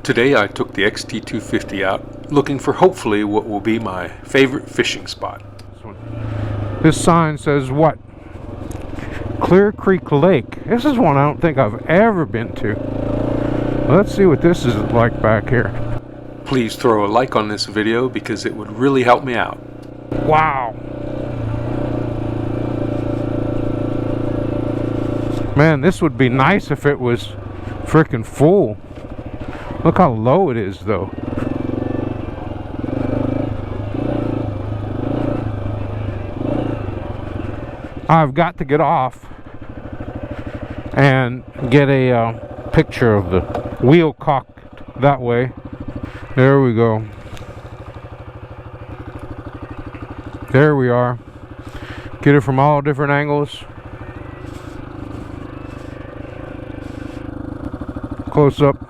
Today I took the XT250 out, looking for hopefully what will be my favorite fishing spot. This sign says what? Clear Creek Lake. This is one I don't think I've ever been to. Let's see what this is like back here. Please throw a like on this video because it would really help me out. Wow. Man, this would be nice if it was freaking full. Look how low it is though. I've got to get off and get a picture of the wheel cocked that way. There we go. There we are. Get it from all different angles. Close up.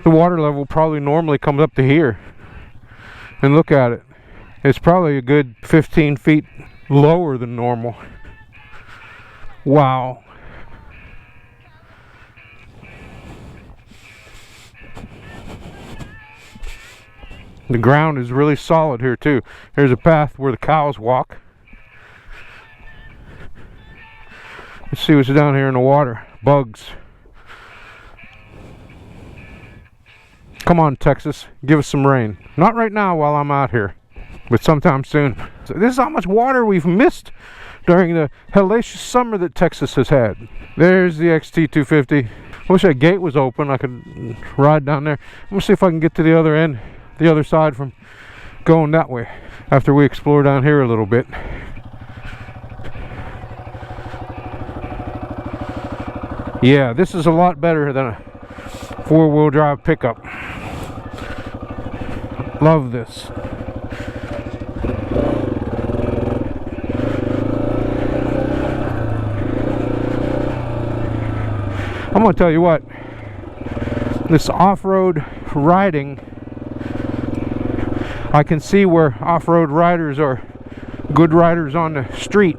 The water level probably normally comes up to here. And look at it. It's probably a good 15 feet lower than normal. Wow. The ground is really solid here too. There's a path where the cows walk. Let's see what's down here in the water. Bugs. Come on, Texas, give us some rain. Not right now while I'm out here, but sometime soon. So this is how much water we've missed during the hellacious summer that Texas has had. There's the XT250. I wish that gate was open. I could ride down there. I'm gonna see if I can get to the other end, the other side from going that way after we explore down here a little bit. Yeah, this is a lot better than a four-wheel drive pickup. Love this. I'm gonna tell you what, this off-road riding, I can see where off-road riders are good riders on the street.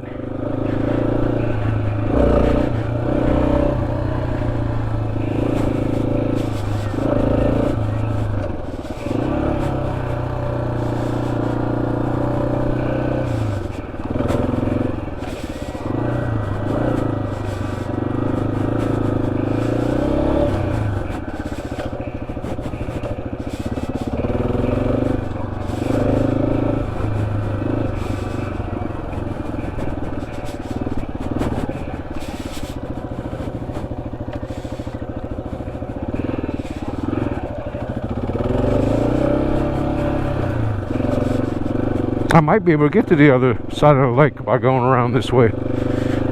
I might be able to get to the other side of the lake by going around this way,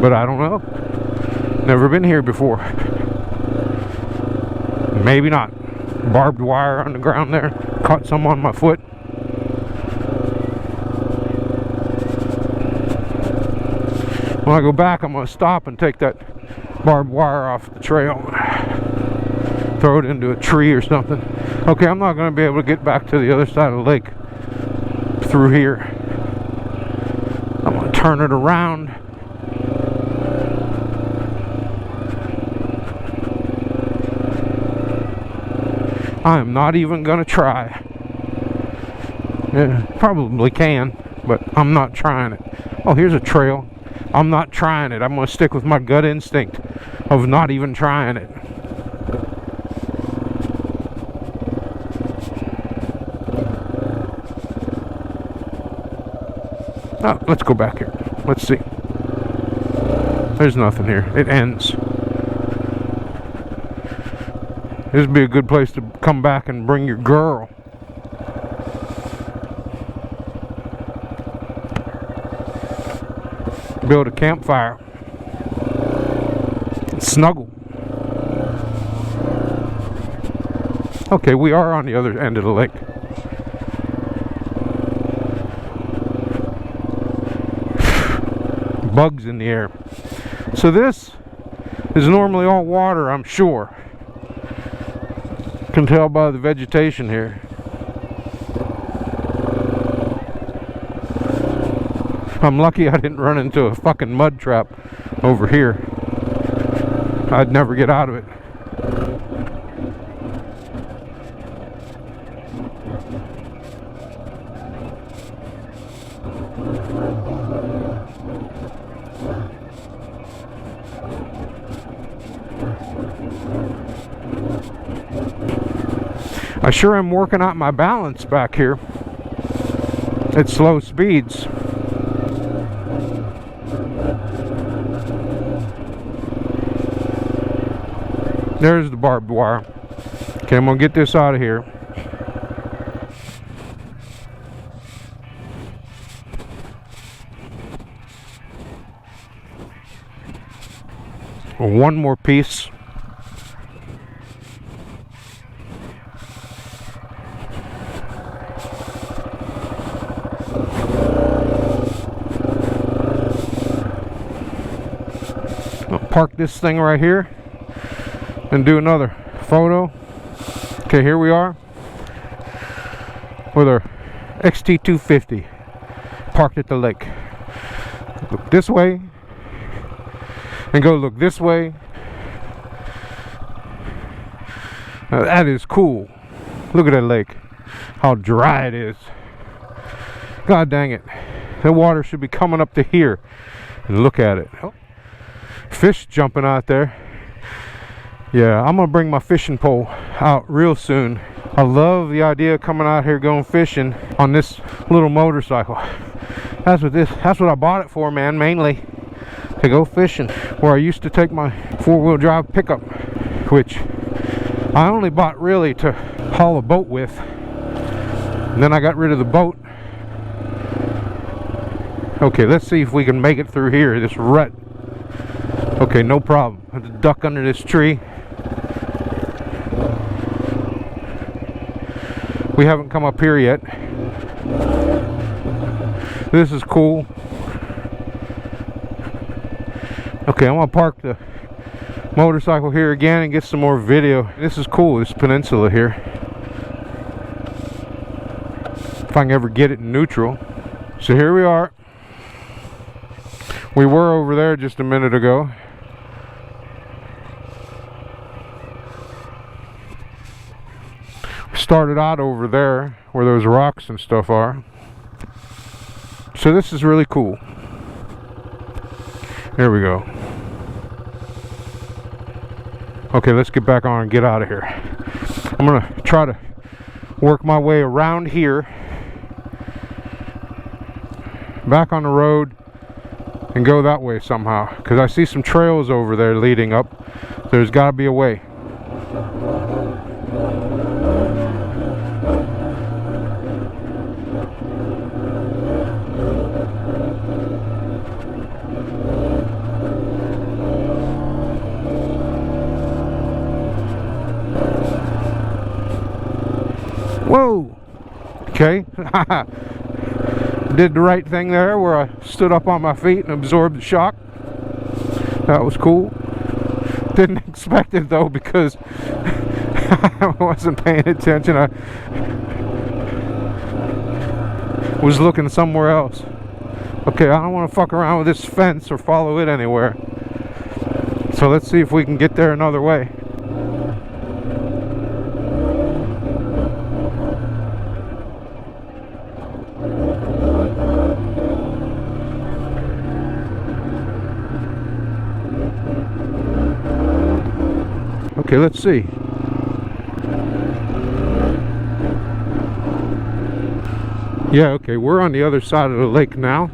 but I don't know. Never been here before. Maybe not. Barbed wire on the ground there. Caught some on my foot. When I go back, I'm going to stop and take that barbed wire off the trail. Throw it into a tree or something. Okay, I'm not going to be able to get back to the other side of the lake through here. I'm going to turn it around. I am not even going to try. Yeah, probably can, but I'm not trying it. Oh, here's a trail. I'm not trying it. I'm going to stick with my gut instinct of not even trying it. Oh, let's go back here. Let's see. There's nothing here. It ends. This would be a good place to come back and bring your girl. Build a campfire. Snuggle. Okay, we are on the other end of the lake. Bugs in the air. So this is normally all water, I'm sure. Can tell by the vegetation here. I'm lucky I didn't run into a fucking mud trap over here. I'd never get out of it. I sure am working out my balance back here at slow speeds. There's the barbed wire. Okay, I'm gonna get this out of here. One more piece. I'll park this thing right here and do another photo. Okay, here we are with our XT250 parked at the lake. Look this way and go look this way. Now that is cool. Look at that lake, how dry it is. God dang it, that water should be coming up to here. And look at it. Oh, fish jumping out there. Yeah, I'm gonna bring my fishing pole out real soon. I love the idea of coming out here going fishing on this little motorcycle. That's what I bought it for, man, mainly to go fishing. Where I used to take my four-wheel drive pickup, which I only bought really to haul a boat with. And then I got rid of the boat. Okay, let's see if we can make it through here, this rut. Okay, no problem. I have to duck under this tree. We haven't come up here yet. This is cool. Okay, I'm gonna park the motorcycle here again and get some more video. This is cool, this peninsula here. If I can ever get it in neutral. So here we are. We were over there just a minute ago. We started out over there where those rocks and stuff are. So this is really cool. There we go. Okay, let's get back on and get out of here. I'm gonna try to work my way around here, back on the road, and go that way somehow, because I see some trails over there leading up. There's got to be a way. Whoa! Okay. Did the right thing there where I stood up on my feet and absorbed the shock. That was cool. Didn't expect it though, because I wasn't paying attention. I was looking somewhere else. Okay, I don't want to fuck around with this fence or follow it anywhere. So let's see if we can get there another way. Okay, let's see. Yeah, okay, we're on the other side of the lake now.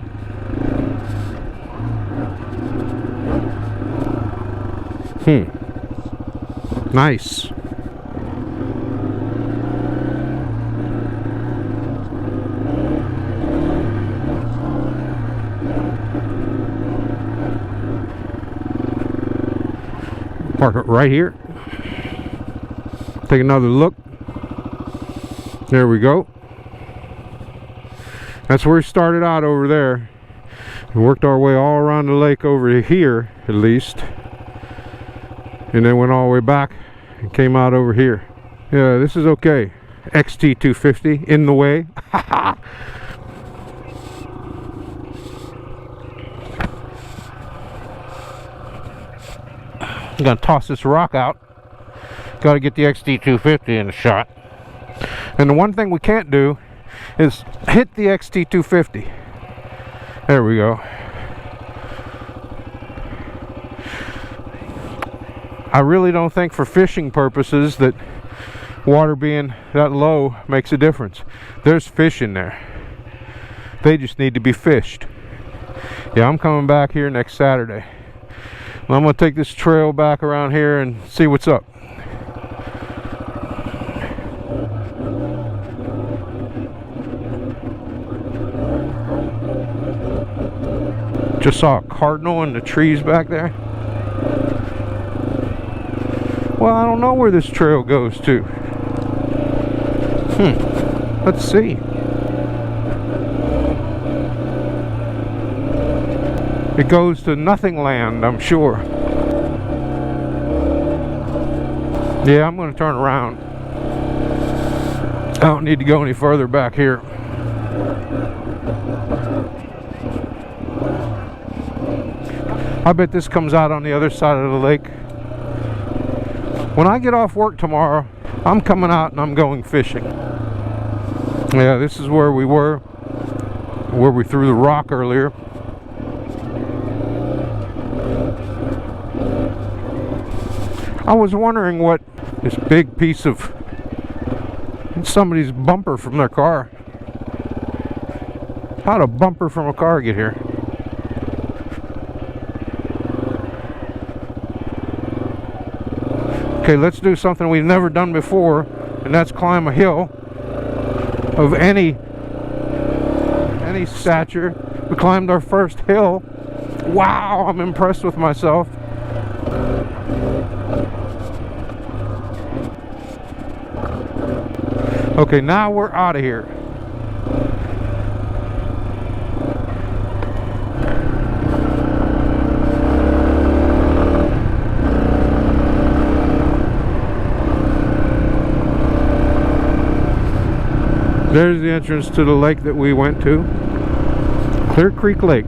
Nice. Park it right here. Take another look. There we go. That's where we started out over there. We worked our way all around the lake over to here, at least. And then went all the way back and came out over here. Yeah, this is okay. XT250 in the way. I'm gonna toss this rock out. Got to get the XT250 in the shot. And the one thing we can't do is hit the XT250. There we go. I really don't think for fishing purposes that water being that low makes a difference. There's fish in there. They just need to be fished. Yeah, I'm coming back here next Saturday. I'm going to take this trail back around here and see what's up. Just saw a cardinal in the trees back there. Well, I don't know where this trail goes to. Let's see. It goes to nothing land, I'm sure. Yeah, I'm going to turn around. I don't need to go any further back here. I bet this comes out on the other side of the lake. When I get off work tomorrow, I'm coming out and I'm going fishing. Yeah, this is where we were, where we threw the rock earlier. I was wondering what this big piece of somebody's bumper from their car. How'd a bumper from a car get here? Okay, let's do something we've never done before, and that's climb a hill of any stature. We climbed our first hill. Wow, I'm impressed with myself. Okay, now we're out of here. There's the entrance to the lake that we went to. Clear Creek Lake.